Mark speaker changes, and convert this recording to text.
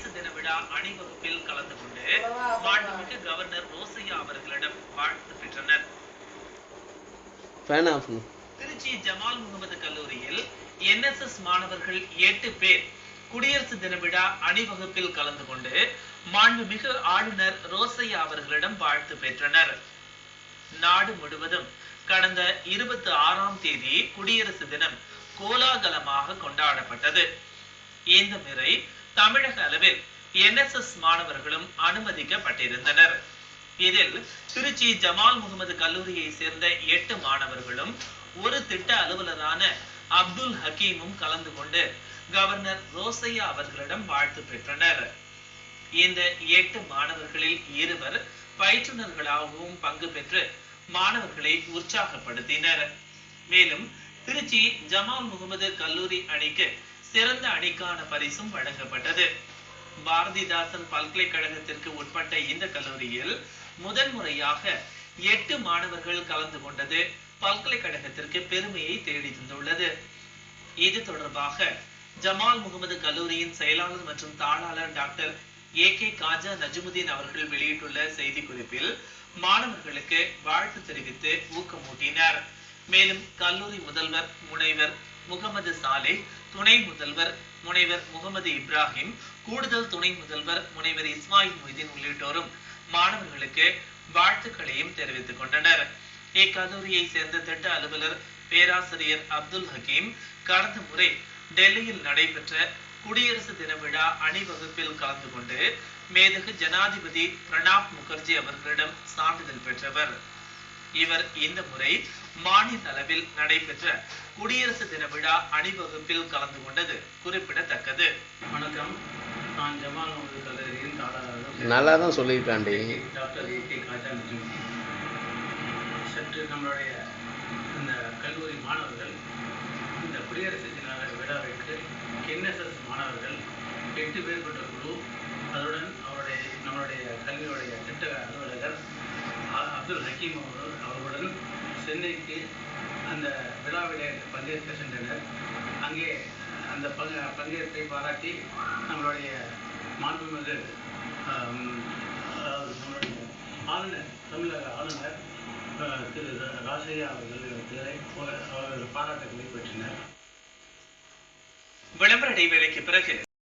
Speaker 1: குடியரசு தின விழா அணிவகுப்பில் கலந்து கொண்டு மாண்புமிகு கவர்னர் ரோசையா அவர்களிடம் வாழ்த்து பெற்றனர். திருச்சி ஜமால் முகமது கல்லூரியில் NSS மாணவர்கள் 8 பேர் குடியரசு தின விழா அணிவகுப்பில் கலந்து கொண்டு மாண்புமிகு ஆளுநர் ரோசையா அவர்களிடம் வாழ்த்து பெற்றனர். நாடு முழுவதும் கடந்த 26ஆம் தேதி குடியரசு தினம் கோலாகலமாக கொண்டாடப்பட்டது. இந்த முறை தமிழக அளவில் NSS மாணவர்களும் அனுமதிக்கப்பட்டிருந்தனர். இதில் திருச்சி ஜமால் முகமது கல்லூரியை சேர்ந்த 8 மாணவர்களும் ஒரு திட்ட அலுவலரான அப்துல் ஹக்கீமும் கலந்து கொண்டு கவர்னர் ரோசையா அவர்களிடம் வாழ்த்து பெற்றனர். இந்த 8 மாணவர்களில் 2 பயிற்றுனர்களாகவும் பங்கு பெற்று மாணவர்களை உற்சாகப்படுத்தினர். மேலும் திருச்சி ஜமால் முகமது கல்லூரி அணிக்கு சிறந்த அணிக்கான பரிசும் வழங்கப்பட்டது. பாரதிதாசன் பல்கலைக்கழகத்திற்கு உட்பட்ட இந்த கல்லூரியில் முதன் முறையாக 8 மாணவர்கள் கலந்து கொண்டது பல்கலைக்கழகத்திற்கு பெருமையை தேடி தந்துள்ளது. இது தொடர்பாக ஜமால் முகமது கல்லூரியின் செயலாளர் மற்றும் தாளாளர் டாக்டர் AK காஜா நஜ்முதீன் அவர்கள் வெளியிட்டுள்ள செய்திக்குறிப்பில் மாணவர்களுக்கு வாழ்த்து தெரிவித்து ஊக்கமூட்டினார். மேலும் கல்லூரி முதல்வர் முனைவர் முகமது சாலே, துணை முதல்வர் முனைவர் முகமது இப்ராஹிம், கூடுதல் துணை முதல்வர் முனைவர் இஸ்மாயில் மொய்தீன் உள்ளிட்டோரும் மாணவர்களுக்கு வாழ்த்துக்களையும் தெரிவித்துக் கொண்டனர். இக்கல்லூரியை சேர்ந்த திட்ட அலுவலர் பேராசிரியர் அப்துல் ஹக்கீம் கடந்த முறை டெல்லியில் நடைபெற்ற குடியரசு தின விழா அணிவகுப்பில் கலந்து கொண்டு மேதகு ஜனாதிபதி பிரணாப் முகர்ஜி அவர்களிடம் சான்றிதழ் பெற்றவர். இவர் இந்த முறை மாநில அளவில் நடைபெற்ற குடியரசு தின விழா அணிவகுப்பில் கலந்து கொண்டது குறிப்பிடத்தக்கது.
Speaker 2: வணக்கம், நான் ஜமால் முகமது கல்லூரியின் தாளாளர்.
Speaker 3: நல்லா தான் சொல்லியிருக்காண்டி
Speaker 2: டாக்டர் AK காஜா நஜ்முதீன். சற்று நம்மளுடைய இந்த கல்லூரி மாணவர்கள் இந்த குடியரசு தின விழாவிற்கு NSS மாணவர்கள் 8 பேர் கொண்ட குழு, அதுடன் நம்மளுடைய கல்வியுடைய திட்ட அலுவலர் அப்துல் ஹக்கீம் அவர்களுடன் சென்னைக்கு அந்த விழாவிலே பங்கேற்க சென்றனர். அங்கே அந்த பங்கேற்பை பாராட்டி நம்மளுடைய மாண்புமிகு நம்மளுடைய ஆளுநர், தமிழக ஆளுநர் திரு ராசையா அவர்கள் பாராட்டுகளை பெற்றனர்.
Speaker 1: விளம்பர இடைவேளைக்கு பிறகு